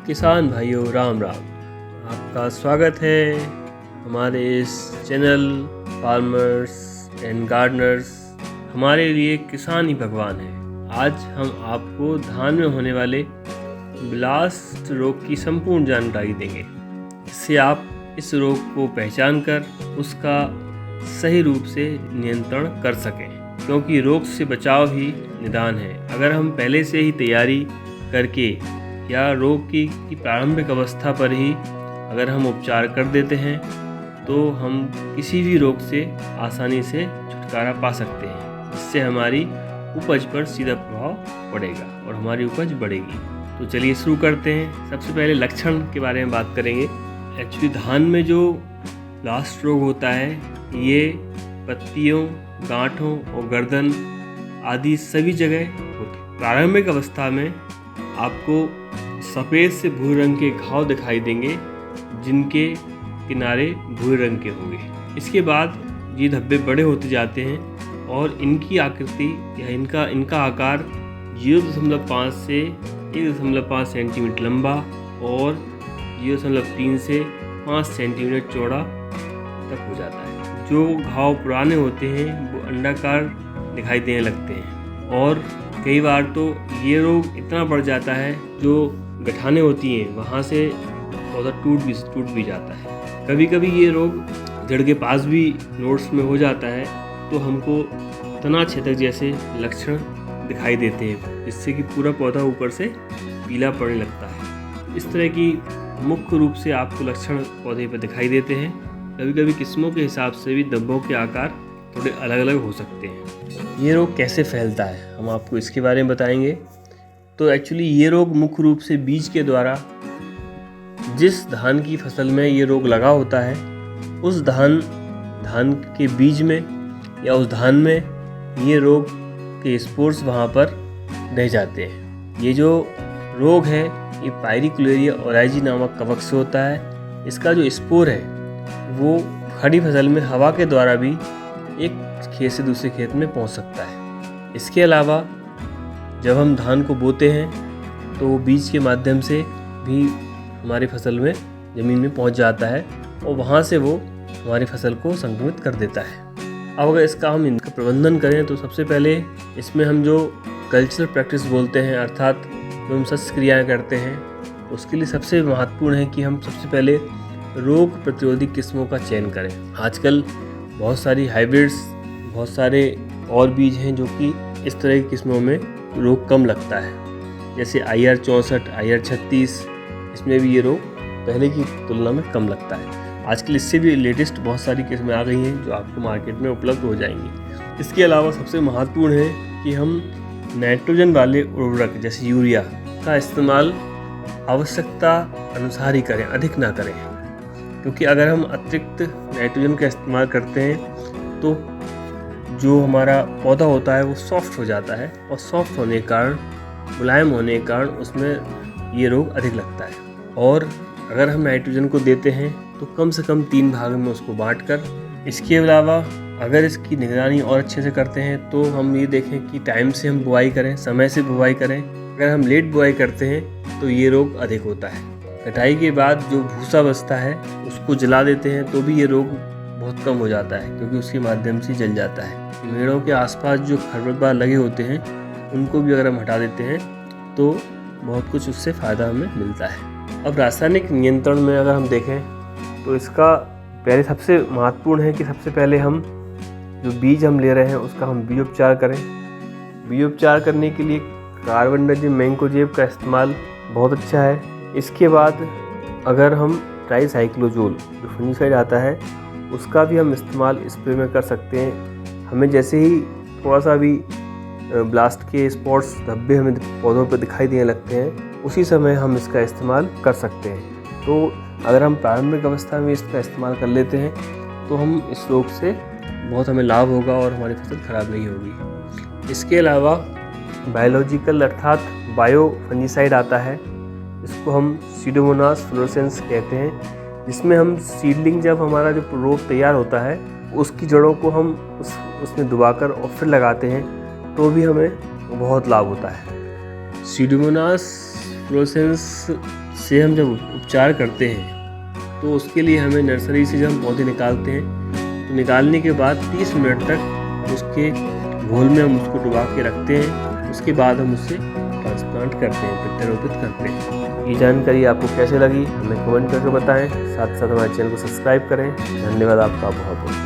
किसान भाइयों राम राम। आपका स्वागत है हमारे इस चैनल फार्मर्स एंड गार्डनर्स। हमारे लिए किसान ही भगवान है। आज हम आपको धान में होने वाले ब्लास्ट रोग की संपूर्ण जानकारी देंगे, जिससे आप इस रोग को पहचान कर उसका सही रूप से नियंत्रण कर सकें, क्योंकि रोग से बचाव ही निदान है। अगर हम पहले से ही तैयारी करके या रोग की प्रारंभिक अवस्था पर ही अगर हम उपचार कर देते हैं तो हम किसी भी रोग से आसानी से छुटकारा पा सकते हैं, जिससे हमारी उपज पर सीधा प्रभाव पड़ेगा और हमारी उपज बढ़ेगी। तो चलिए शुरू करते हैं। सबसे पहले लक्षण के बारे में बात करेंगे। एक्चुअली धान में जो ब्लास्ट रोग होता है ये पत्तियों, गांठों और गर्दन आदि सभी जगह होता है। प्रारंभिक अवस्था में आपको सफ़ेद से भूरे रंग के घाव दिखाई देंगे, जिनके किनारे भूरे रंग के होंगे। इसके बाद ये धब्बे बड़े होते जाते हैं और इनकी आकृति या इनका आकार 0.5 से 1.5 सेंटीमीटर लंबा और 0.3 से 5 सेंटीमीटर चौड़ा तक हो जाता है। जो घाव पुराने होते हैं वो अंडाकार दिखाई देने लगते हैं और कई बार तो ये रोग इतना बढ़ जाता है जो गठाने होती हैं वहाँ से पौधा टूट भी जाता है। कभी कभी ये रोग जड़ के पास भी नोड्स में हो जाता है तो हमको तना छेदक जैसे लक्षण दिखाई देते हैं, जिससे कि पूरा पौधा ऊपर से पीला पड़ने लगता है। इस तरह की मुख्य रूप से आपको लक्षण पौधे पर दिखाई देते हैं। कभी कभी किस्मों के हिसाब से भी धब्बों के आकार थोड़े अलग अलग हो सकते हैं। ये रोग कैसे फैलता है हम आपको इसके बारे में बताएंगे। तो एक्चुअली ये रोग मुख्य रूप से बीज के द्वारा जिस धान की फसल में ये रोग लगा होता है उस धान के बीज में या उस धान में ये रोग के स्पोर्स वहाँ पर रह जाते हैं। ये जो रोग है ये पायरिकुलेरिया ओराइजी नामक कवक से होता है। इसका जो स्पोर है वो खड़ी फसल में हवा के द्वारा भी एक खेत से दूसरे खेत में पहुंच सकता है। इसके अलावा जब हम धान को बोते हैं तो वो बीज के माध्यम से भी हमारी फसल में ज़मीन में पहुंच जाता है और वहां से वो हमारी फसल को संक्रमित कर देता है। अब अगर हम इनका प्रबंधन करें तो सबसे पहले इसमें हम जो कल्चरल प्रैक्टिस बोलते हैं, अर्थात जो हम शस्त्र क्रियाएँ करते हैं, उसके लिए सबसे महत्वपूर्ण है कि हम सबसे पहले रोग प्रतिरोधी किस्मों का चयन करें। आजकल बहुत सारी हाइब्रिड्स, बहुत सारे और बीज हैं जो कि इस तरह की किस्मों में रोग कम लगता है, जैसे IR 64, IR 36। इसमें भी ये रोग पहले की तुलना में कम लगता है। आजकल इससे भी लेटेस्ट बहुत सारी किस्में आ गई हैं जो आपको मार्केट में उपलब्ध हो जाएंगी। इसके अलावा सबसे महत्वपूर्ण है कि हम नाइट्रोजन वाले उर्वरक जैसे यूरिया का इस्तेमाल आवश्यकता अनुसार ही करें, अधिक ना करें, क्योंकि अगर हम अतिरिक्त नाइट्रोजन का इस्तेमाल करते हैं तो जो हमारा पौधा होता है वो सॉफ्ट हो जाता है और सॉफ्ट होने के कारण, मुलायम होने के कारण उसमें ये रोग अधिक लगता है। और अगर हम नाइट्रोजन को देते हैं तो कम से कम 3 भाग में उसको बांटकर। इसके अलावा अगर इसकी निगरानी और अच्छे से करते हैं तो हम ये देखें कि टाइम से हम बुआई करें, समय से बुआई करें। अगर हम लेट बुआई करते हैं तो ये रोग अधिक होता है। कटाई के बाद जो भूसा बचता है उसको जला देते हैं तो भी ये रोग बहुत कम हो जाता है, क्योंकि उसके माध्यम से जल जाता है। मेड़ों के आसपास जो खरपतवार लगे होते हैं उनको भी अगर हम हटा देते हैं तो बहुत कुछ उससे फ़ायदा हमें मिलता है। अब रासायनिक नियंत्रण में अगर हम देखें तो इसका पहले सबसे महत्वपूर्ण है कि सबसे पहले हम जो बीज हम ले रहे हैं उसका हम बीजोपचार करें। बीजोपचार करने के लिए कार्बेंडाजिम मैंकोजेब का इस्तेमाल बहुत अच्छा है। इसके बाद अगर हम ट्राइसाइक्लोजोल जो फंजीसाइड आता है उसका भी हम इस्तेमाल स्प्रे में कर सकते हैं। हमें जैसे ही थोड़ा सा भी ब्लास्ट के स्पॉट्स, धब्बे हमें पौधों पर दिखाई देने लगते हैं, उसी समय हम इसका इस्तेमाल कर सकते हैं। तो अगर हम प्रारंभिक अवस्था में इसका इस्तेमाल कर लेते हैं तो हम इस रोग से बहुत हमें लाभ होगा और हमारी फसल खराब नहीं होगी। इसके अलावा बायोलॉजिकल अर्थात बायो फंजीसाइड आता है, इसको हम सीडोमोनास फ्लोरेसेंस कहते हैं, जिसमें हम सीडलिंग जब हमारा जो रोग तैयार होता है उसकी जड़ों को हम उसमें दबाकर और फिर लगाते हैं तो भी हमें बहुत लाभ होता है। सीडोमोनास फ्लोरेसेंस से हम जब उपचार करते हैं तो उसके लिए हमें नर्सरी से जब हम पौधे निकालते हैं तो निकालने के बाद 30 मिनट तक उसके घोल में हम उसको डुबा के रखते हैं। उसके बाद हम उससे ट्रांसप्लांट करते हैं, प्रत्यारोपित करते हैं। ये जानकारी आपको कैसे लगी हमें कमेंट करके बताएं। साथ साथ हमारे चैनल को सब्सक्राइब करें। धन्यवाद आपका बहुत बहुत।